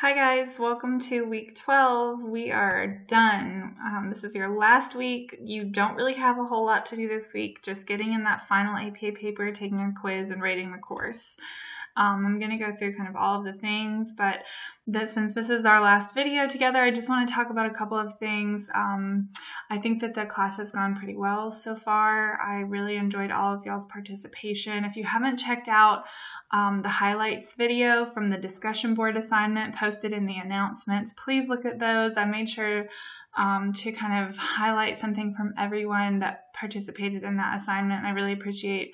Hi guys, welcome to week 12. We are done. This is your last week. You don't really have a whole lot to do this week, just getting in that final APA paper, taking a quiz, and rating the course. I'm going to go through kind of all of the things, but since this is our last video together, I just want to talk about a couple of things. I think that the class has gone pretty well so far. I really enjoyed all of y'all's participation. If you haven't checked out the highlights video from the discussion board assignment posted in the announcements, please look at those. I made sure to kind of highlight something from everyone that participated in that assignment. I really appreciate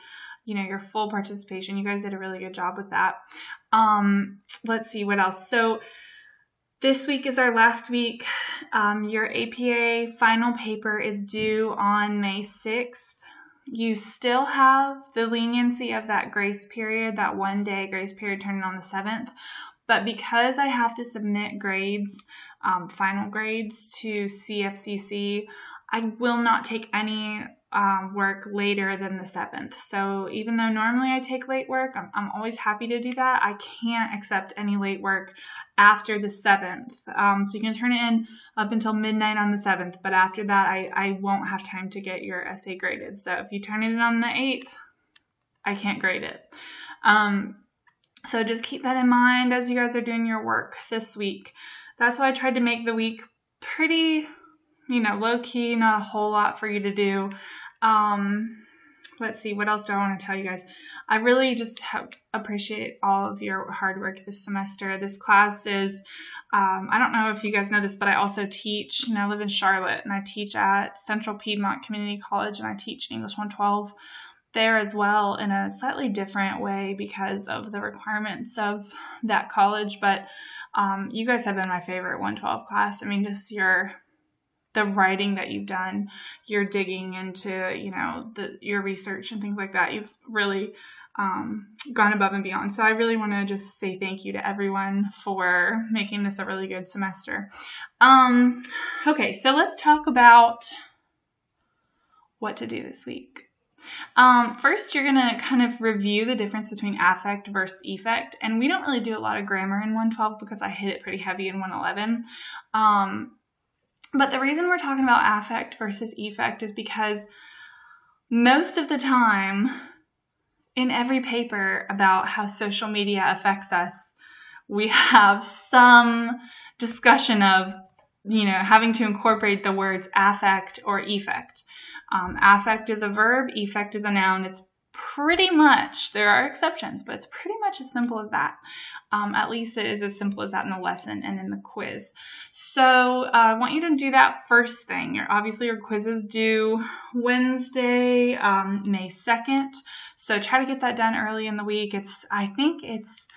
your full participation. You guys did a really good job with that. Let's see what else. So this week is our last week. Your APA final paper is due on May 6th. You still have the leniency of that grace period, that 1 day grace period turning on the 7th. But because I have to submit grades, final grades to CFCC, I will not take any work later than the 7th. So even though normally I take late work, I'm always happy to do that. I can't accept any late work after the 7th. So you can turn it in up until midnight on the 7th, but after that I won't have time to get your essay graded. So if you turn it in on the 8th, I can't grade it. So just keep that in mind as you guys are doing your work this week. That's why I tried to make the week pretty low-key, not a whole lot for you to do. Let's see, what else do I want to tell you guys? I really just appreciate all of your hard work this semester. This class is, I don't know if you guys know this, but I also teach, I live in Charlotte, and I teach at Central Piedmont Community College, and I teach English 112 there as well in a slightly different way because of the requirements of that college. But you guys have been my favorite 112 class. I mean, just the writing that you've done, you're digging into, your research and things like that. You've really gone above and beyond. So I really want to just say thank you to everyone for making this a really good semester. Okay, so let's talk about what to do this week. First, you're going to kind of review the difference between affect versus effect. And we don't really do a lot of grammar in 112 because I hit it pretty heavy in 111. But the reason we're talking about affect versus effect is because most of the time in every paper about how social media affects us, we have some discussion of, having to incorporate the words affect or effect. Affect is a verb, effect is a noun. It's pretty much, there are exceptions, but it's pretty much as simple as that. At least it is as simple as that in the lesson and in the quiz. So I want you to do that first thing. Obviously your quiz is due Wednesday, May 2nd. So try to get that done early in the week. I think it's,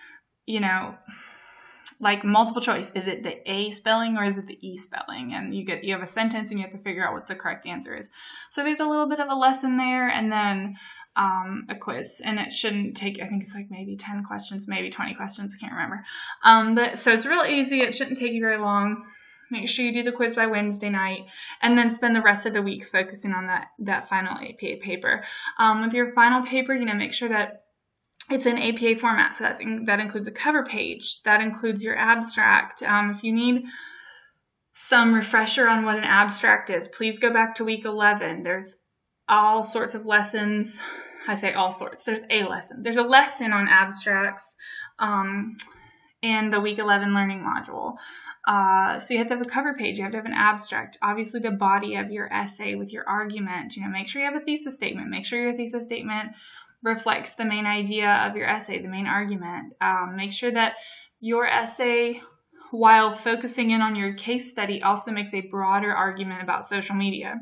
like multiple choice. Is it the A spelling or is it the E spelling? And you have a sentence and you have to figure out what the correct answer is. So there's a little bit of a lesson there and then a quiz, and it shouldn't take, I think it's like maybe 10 questions, maybe 20 questions, I can't remember. But so it's real easy. It shouldn't take you very long. Make sure you do the quiz by Wednesday night and then spend the rest of the week focusing on that final APA paper. With your final paper, make sure that it's in APA format. So that includes a cover page. That includes your abstract. If you need some refresher on what an abstract is, please go back to week 11. There's all sorts of lessons. I say all sorts. There's a lesson. There's a lesson on abstracts in the week 11 learning module. So you have to have a cover page. You have to have an abstract. Obviously, the body of your essay with your argument. Make sure you have a thesis statement. Make sure your thesis statement reflects the main idea of your essay, the main argument. Make sure that your essay, while focusing in on your case study, also makes a broader argument about social media.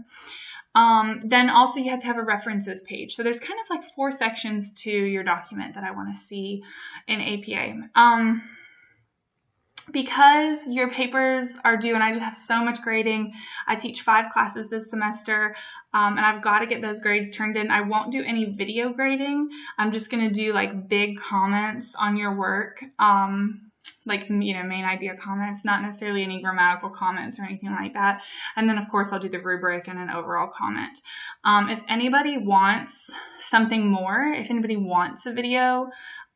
Then also you have to have a references page. So there's kind of like 4 sections to your document that I want to see in APA. Because your papers are due and I just have so much grading, I teach 5 classes this semester, and I've got to get those grades turned in. I won't do any video grading. I'm just going to do like big comments on your work like, main idea comments, not necessarily any grammatical comments or anything like that. And then, of course, I'll do the rubric and an overall comment. If anybody wants something more, if anybody wants a video,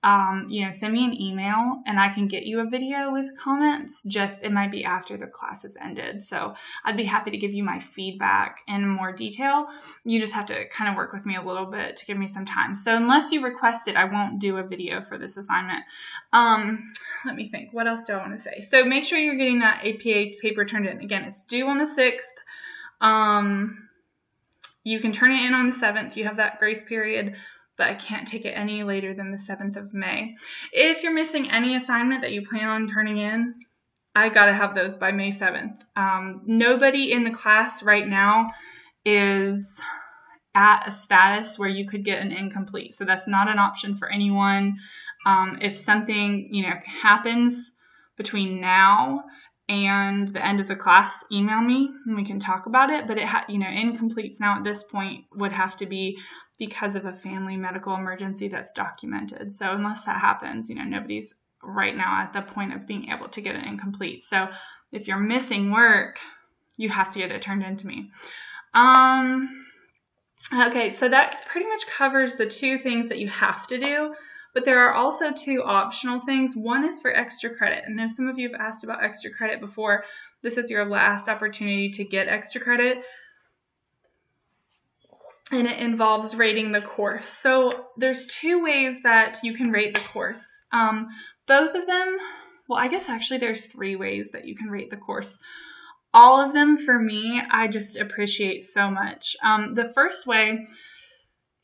send me an email and I can get you a video with comments. Just, it might be after the class has ended. So I'd be happy to give you my feedback in more detail. You just have to kind of work with me a little bit to give me some time. So unless you request it, I won't do a video for this assignment. Let me think. What else do I want to say? So make sure you're getting that APA paper turned in. Again, it's due on the 6th. You can turn it in on the 7th. You have that grace period, but I can't take it any later than the 7th of May. If you're missing any assignment that you plan on turning in, I gotta have those by May 7th. Nobody in the class right now is at a status where you could get an incomplete. So that's not an option for anyone. If something, happens between now and the end of the class, email me and we can talk about it. But incompletes now at this point would have to be because of a family medical emergency that's documented. So unless that happens, nobody's right now at the point of being able to get an incomplete. So if you're missing work, you have to get it turned into me. Okay, so that pretty much covers the 2 things that you have to do. But there are also 2 optional things. One is for extra credit. And if some of you have asked about extra credit before, this is your last opportunity to get extra credit. And it involves rating the course. So there's 2 ways that you can rate the course. Both of them, well, I guess actually there's 3 ways that you can rate the course. All of them, for me, I just appreciate so much. The first way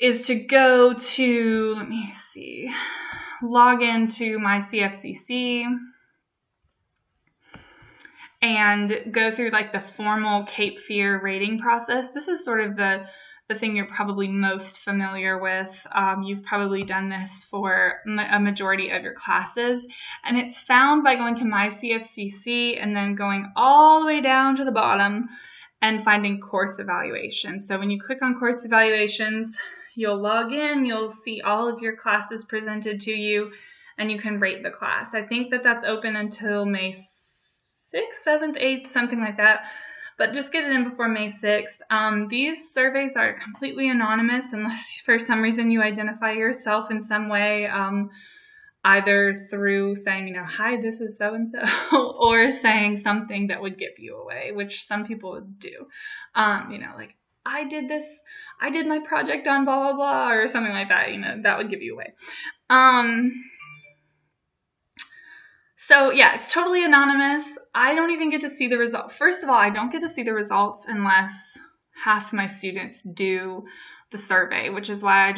is to go to, log into my CFCC and go through like the formal Cape Fear rating process. This is sort of the thing you're probably most familiar with. You've probably done this for a majority of your classes, and it's found by going to my CFCC and then going all the way down to the bottom and finding course evaluation. So when you click on course evaluations, you'll log in, you'll see all of your classes presented to you, and you can rate the class. I think that's open until May 6th, 7th, 8th, something like that. But just get it in before May 6th. These surveys are completely anonymous unless for some reason you identify yourself in some way, either through saying, hi, this is so-and-so, or saying something that would give you away, which some people do. Like, I did this, I did my project on blah, blah, blah, or something like that, that would give you away. So yeah, it's totally anonymous. I don't even get to see the result. First of all, I don't get to see the results unless half my students do the survey, which is why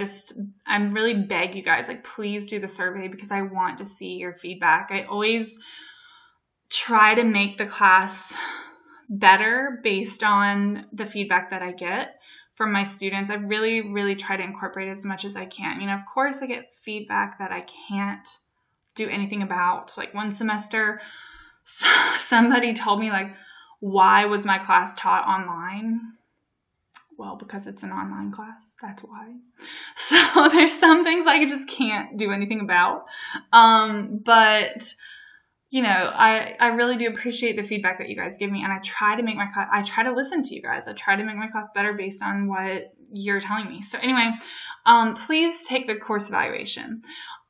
I really beg you guys, like, please do the survey because I want to see your feedback. I always try to make the class better based on the feedback that I get from my students. I really, really try to incorporate as much as I can. Of course I get feedback that I can't do anything about. Like one semester, somebody told me, like, why was my class taught online? Well, because it's an online class. That's why. So there's some things I just can't do anything about. But I really do appreciate the feedback that you guys give me, and I try to make my class, I try to listen to you guys. I try to make my class better based on what you're telling me. So anyway, please take the course evaluation.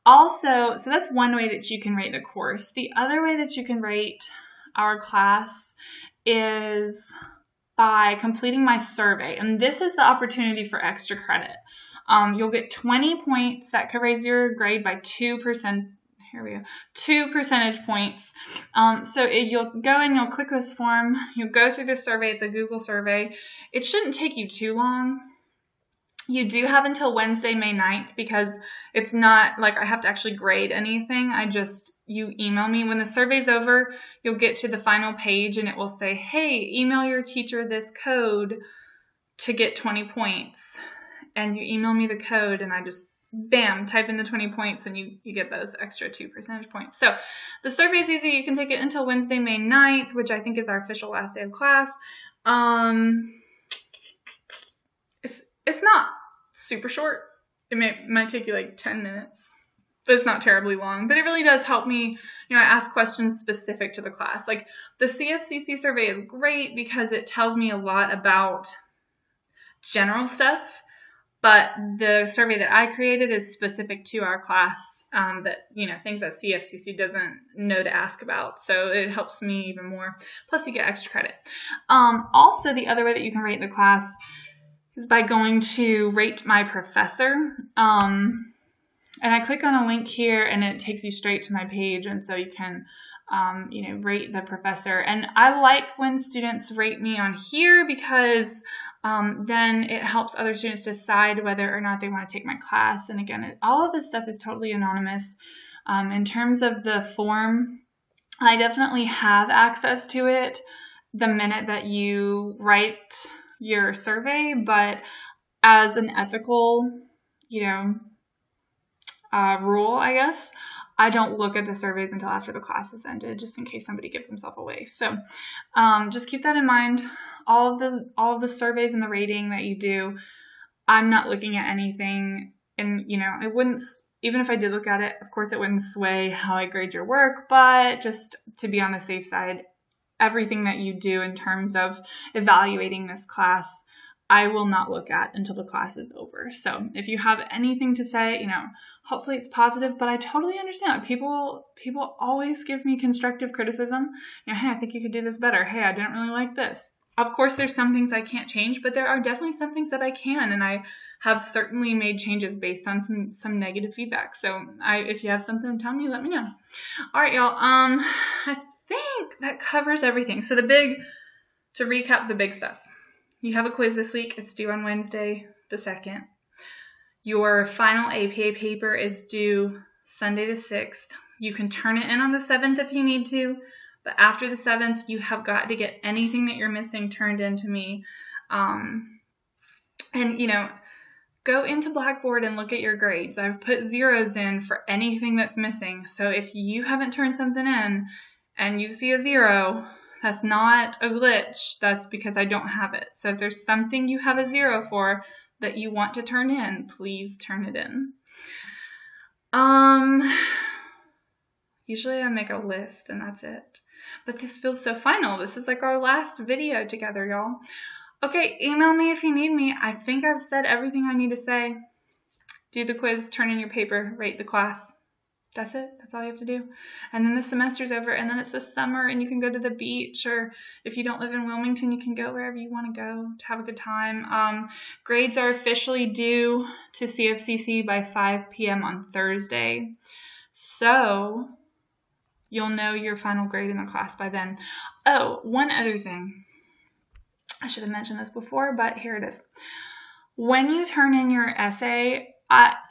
Also, so that's one way that you can rate the course. The other way that you can rate our class is by completing my survey. And this is the opportunity for extra credit. You'll get 20 points that could raise your grade by 2%. Here we go. 2 percentage points. You'll go and you'll click this form. You'll go through the survey. It's a Google survey. It shouldn't take you too long. You do have until Wednesday, May 9th, because it's not like I have to actually grade anything. You email me. When the survey's over, you'll get to the final page and it will say, hey, email your teacher this code to get 20 points. And you email me the code and I just, bam, type in the 20 points and you get those extra 2 percentage points. So the survey is easy. You can take it until Wednesday, May 9th, which I think is our official last day of class. It's not super short. It might take you like 10 minutes, but it's not terribly long. But it really does help me, I ask questions specific to the class. Like the CFCC survey is great because it tells me a lot about general stuff, but the survey that I created is specific to our class, things that CFCC doesn't know to ask about. So it helps me even more. Plus you get extra credit. Also, the other way that you can rate the class is by going to Rate My Professor. And I click on a link here and it takes you straight to my page. And so you can, rate the professor. And I like when students rate me on here because then it helps other students decide whether or not they want to take my class. And again, all of this stuff is totally anonymous. In terms of the form, I definitely have access to it the minute that you write your survey, but as an ethical, rule, I guess, I don't look at the surveys until after the class is ended, just in case somebody gives himself away. So just keep that in mind. All of the surveys and the rating that you do, I'm not looking at anything, and it wouldn't, even if I did look at it, of course it wouldn't sway how I grade your work, but just to be on the safe side, everything that you do in terms of evaluating this class, I will not look at until the class is over. So if you have anything to say, hopefully it's positive, but I totally understand. People always give me constructive criticism. Hey, I think you could do this better. Hey, I didn't really like this. Of course, there's some things I can't change, but there are definitely some things that I can, and I have certainly made changes based on some negative feedback. So if you have something to tell me, let me know. All right, y'all. I think that covers everything. So to recap the big stuff. You have a quiz this week. It's due on Wednesday the 2nd. Your final APA paper is due Sunday the 6th. You can turn it in on the 7th if you need to, but after the 7th, you have got to get anything that you're missing turned in to me. Go into Blackboard and look at your grades. I've put zeros in for anything that's missing. So if you haven't turned something in and you see a 0, that's not a glitch. That's because I don't have it. So if there's something you have a 0 for that you want to turn in, please turn it in. Usually I make a list and that's it. But this feels so final. This is like our last video together, y'all. Okay, email me if you need me. I think I've said everything I need to say. Do the quiz, turn in your paper, rate the class. That's it. That's all you have to do. And then the semester's over, and then it's the summer, and you can go to the beach, or if you don't live in Wilmington, you can go wherever you want to go to have a good time. Grades are officially due to CFCC by 5 p.m. on Thursday. So you'll know your final grade in the class by then. Oh, one other thing. I should have mentioned this before, but here it is. When you turn in your essay,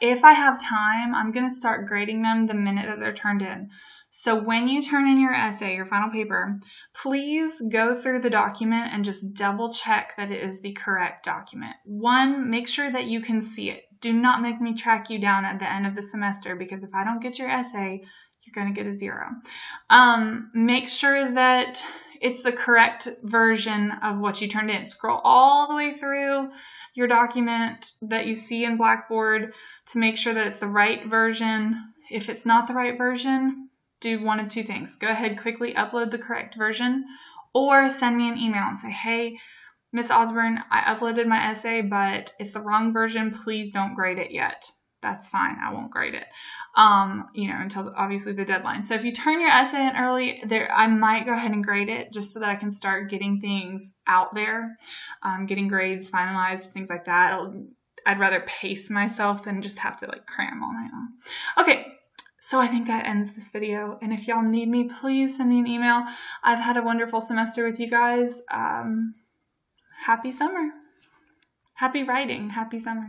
if I have time, I'm going to start grading them the minute that they're turned in. So when you turn in your essay, your final paper, please go through the document and just double check that it is the correct document. One, make sure that you can see it. Do not make me track you down at the end of the semester, because if I don't get your essay, you're going to get a 0. Make sure that it's the correct version of what you turned in. Scroll all the way through your document that you see in Blackboard to make sure that it's the right version. If it's not the right version, do one of two things. Go ahead, quickly upload the correct version, or send me an email and say, hey, Miss Osborne, I uploaded my essay, but it's the wrong version. Please don't grade it yet. That's fine. I won't grade it, until obviously the deadline. So if you turn your essay in early, I might go ahead and grade it just so that I can start getting things out there, getting grades finalized, things like that. I'd rather pace myself than just have to cram all night long. Okay. So I think that ends this video. And if y'all need me, please send me an email. I've had a wonderful semester with you guys. Happy summer. Happy writing. Happy summer.